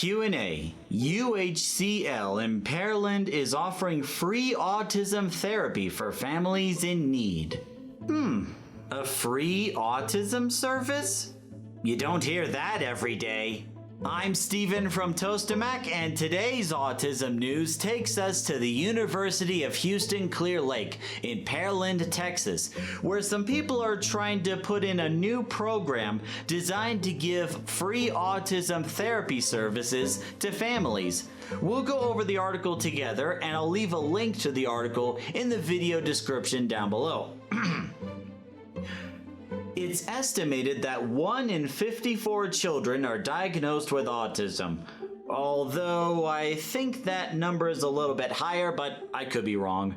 Q&A. UHCL in Pearland is offering free autism therapy for families in need. A free autism service? You don't hear that every day. I'm Steven from Tostemac, and today's autism news takes us to the University of Houston Clear Lake in Pearland, Texas, where some people are trying to put in a new program designed to give free autism therapy services to families. We'll go over the article together, and I'll leave a link to the article in the video description down below. It's estimated that 1 in 54 children are diagnosed with autism, although I think that number is a little bit higher, but I could be wrong.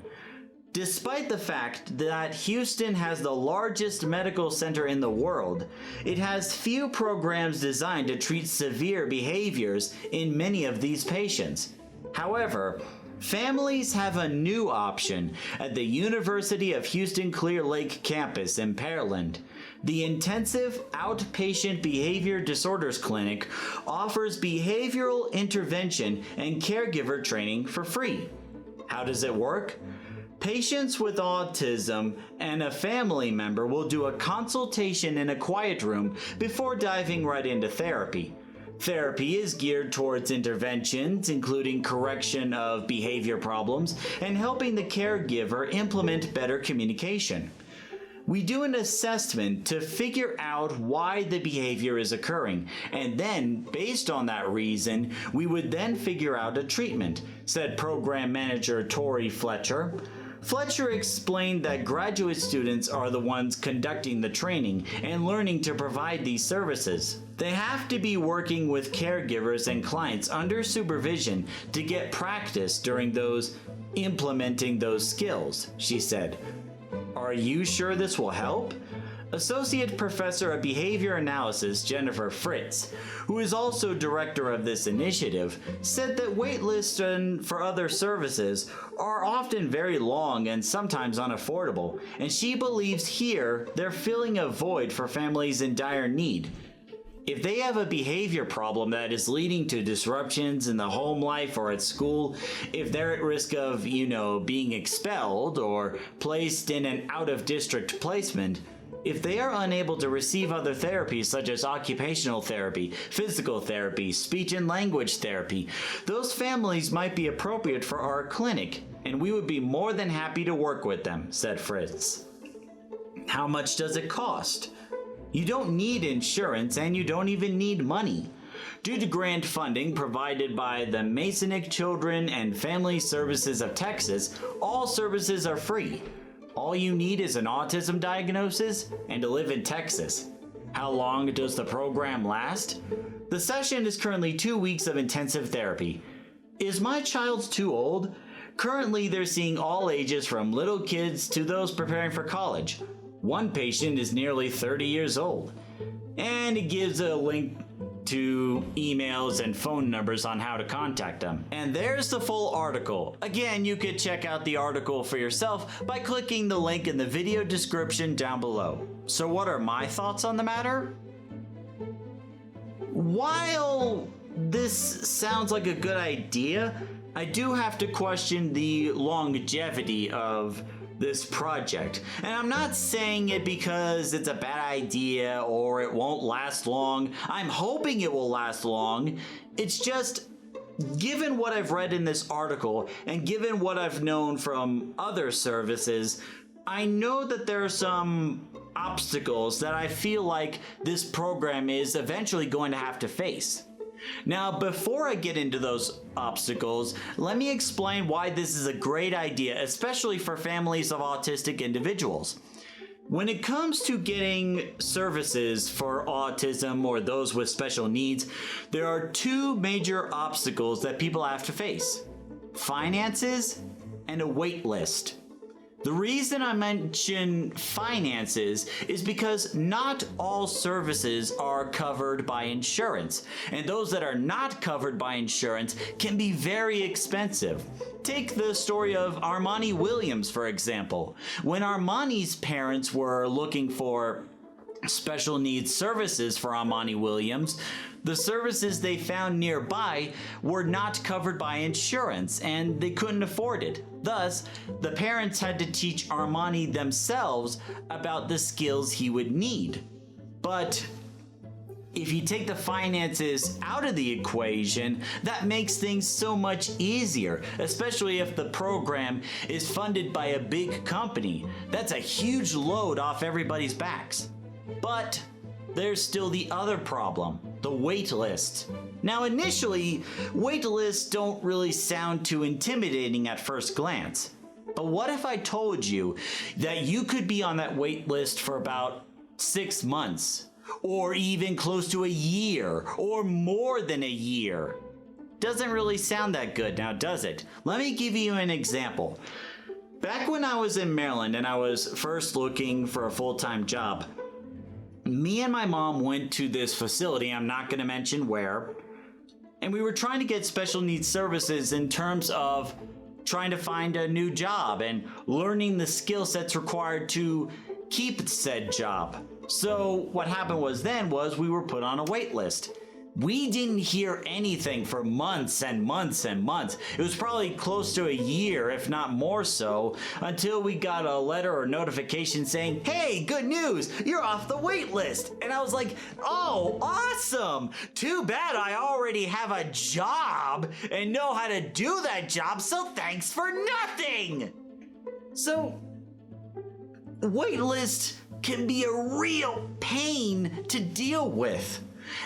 Despite the fact that Houston has the largest medical center in the world, it has few programs designed to treat severe behaviors in many of these patients. However, families have a new option at the University of Houston Clear Lake campus in Pearland. The Intensive Outpatient Behavior Disorders Clinic offers behavioral intervention and caregiver training for free. How does it work? Patients with autism and a family member will do a consultation in a quiet room before diving right into therapy. Therapy is geared towards interventions, including correction of behavior problems and helping the caregiver implement better communication. We do an assessment to figure out why the behavior is occurring, and then, based on that reason, we would then figure out a treatment, said Program Manager Tori Fletcher. Fletcher explained that graduate students are the ones conducting the training and learning to provide these services. They have to be working with caregivers and clients under supervision to get practice during implementing those skills, she said. Are you sure this will help? Associate Professor of Behavior Analysis Jennifer Fritz, who is also director of this initiative, said that waitlists for other services are often very long and sometimes unaffordable, and she believes here they're filling a void for families in dire need. If they have a behavior problem that is leading to disruptions in the home life or at school, if they're at risk of, being expelled or placed in an out-of-district placement, if they are unable to receive other therapies such as occupational therapy, physical therapy, speech and language therapy, those families might be appropriate for our clinic, and we would be more than happy to work with them, said Fritz. How much does it cost? You don't need insurance, and you don't even need money. Due to grant funding provided by the Masonic Children and Family Services of Texas, all services are free. All you need is an autism diagnosis and to live in Texas. How long does the program last? The session is currently 2 weeks of intensive therapy. Is my child too old? Currently, they're seeing all ages from little kids to those preparing for college. One patient is nearly 30 years old. And it gives a link to emails and phone numbers on how to contact them. And there's the full article. Again, you could check out the article for yourself by clicking the link in the video description down below. So what are my thoughts on the matter? While this sounds like a good idea, I do have to question the longevity of this project. And I'm not saying it because it's a bad idea or it won't last long. I'm hoping it will last long. It's just, given what I've read in this article and given what I've known from other services, I know that there are some obstacles that I feel like this program is eventually going to have to face. Now, before I get into those obstacles, let me explain why this is a great idea, especially for families of autistic individuals. When it comes to getting services for autism or those with special needs, there are two major obstacles that people have to face: finances and a wait list. The reason I mention finances is because not all services are covered by insurance, and those that are not covered by insurance can be very expensive. Take the story of Armani Williams, for example. When Armani's parents were looking for special needs services for Armani Williams, The services they found nearby were not covered by insurance and they couldn't afford it. Thus, the parents had to teach Armani themselves about the skills he would need. But if you take the finances out of the equation, that makes things so much easier, especially if the program is funded by a big company. That's a huge load off everybody's backs. But there's still the other problem, the wait list. Now initially, wait lists don't really sound too intimidating at first glance. But what if I told you that you could be on that wait list for about 6 months? Or even close to a year, or more than a year? Doesn't really sound that good now, does it? Let me give you an example. Back when I was in Maryland and I was first looking for a full-time job, me and my mom went to this facility, I'm not going to mention where, and we were trying to get special needs services in terms of trying to find a new job and learning the skill sets required to keep said job. So what happened was we were put on a wait list. We didn't hear anything for months and months and months. It was probably close to a year, if not more so, until we got a letter or notification saying, "Hey, good news, you're off the wait list." And I was like, "Oh, awesome. Too bad I already have a job and know how to do that job, so thanks for nothing." So, wait list can be a real pain to deal with.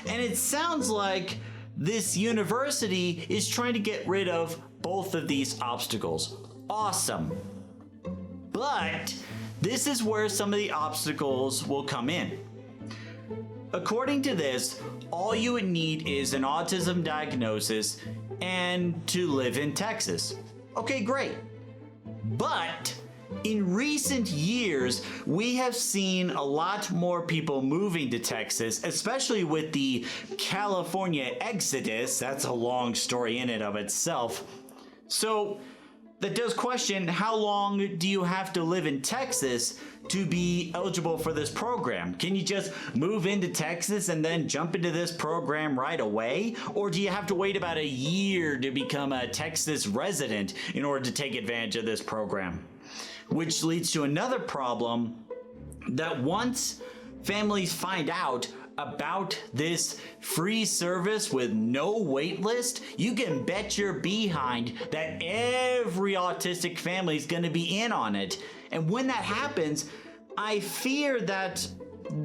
And it sounds like this university is trying to get rid of both of these obstacles. Awesome. But this is where some of the obstacles will come in. According to this, all you would need is an autism diagnosis and to live in Texas. Okay, great. But in recent years, we have seen a lot more people moving to Texas, especially with the California exodus. That's a long story in and of itself. So that does question, how long do you have to live in Texas to be eligible for this program? Can you just move into Texas and then jump into this program right away? Or do you have to wait about a year to become a Texas resident in order to take advantage of this program? Which leads to another problem, that once families find out about this free service with no wait list, you can bet your behind that every autistic family is going to be in on it. And when that happens, I fear that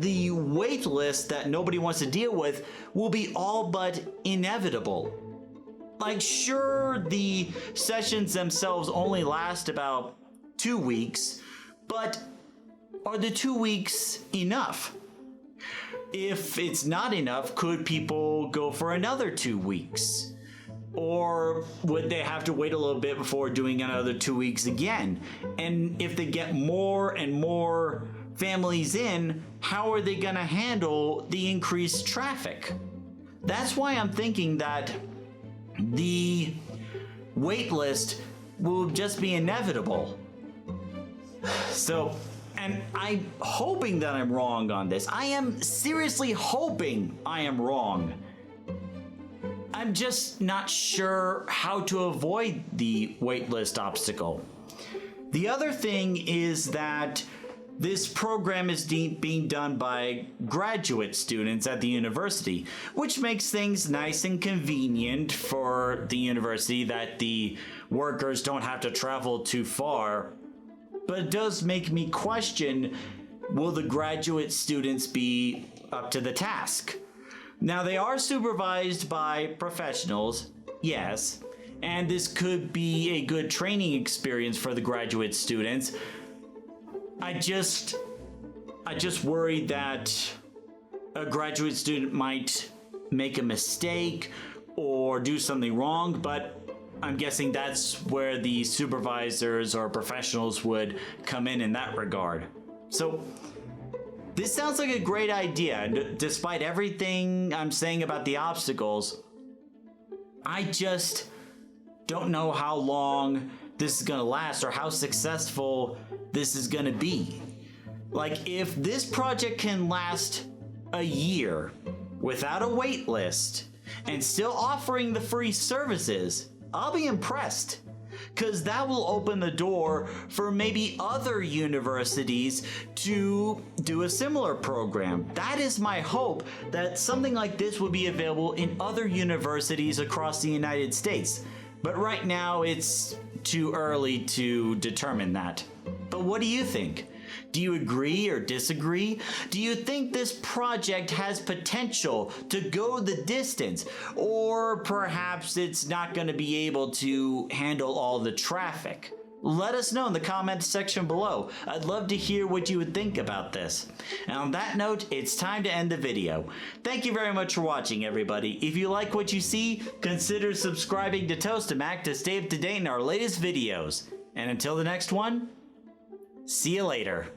the wait list that nobody wants to deal with will be all but inevitable. Like, sure, the sessions themselves only last about 2 weeks, but are the 2 weeks enough? If it's not enough, could people go for another 2 weeks? Or would they have to wait a little bit before doing another 2 weeks again? And if they get more and more families in, how are they going to handle the increased traffic? That's why I'm thinking that the wait list will just be inevitable. So, and I'm hoping that I'm wrong on this. I am seriously hoping I am wrong. I'm just not sure how to avoid the waitlist obstacle. The other thing is that this program is being done by graduate students at the university, which makes things nice and convenient for the university that the workers don't have to travel too far. But it does make me question, will the graduate students be up to the task? Now, they are supervised by professionals, yes, and this could be a good training experience for the graduate students. I just worry that a graduate student might make a mistake or do something wrong, but I'm guessing that's where the supervisors or professionals would come in that regard. So this sounds like a great idea. Despite everything I'm saying about the obstacles, I just don't know how long this is going to last or how successful this is going to be. Like, if this project can last a year, without a wait list, and still offering the free services, I'll be impressed. Because that will open the door for maybe other universities to do a similar program. That is my hope, that something like this will be available in other universities across the United States. But right now, it's too early to determine that. But what do you think? Do you agree or disagree? Do you think this project has potential to go the distance? Or perhaps it's not going to be able to handle all the traffic? Let us know in the comments section below. I'd love to hear what you would think about this. And on that note, it's time to end the video. Thank you very much for watching, everybody. If you like what you see, consider subscribing to Tostemac to stay up to date in our latest videos. And until the next one, see you later.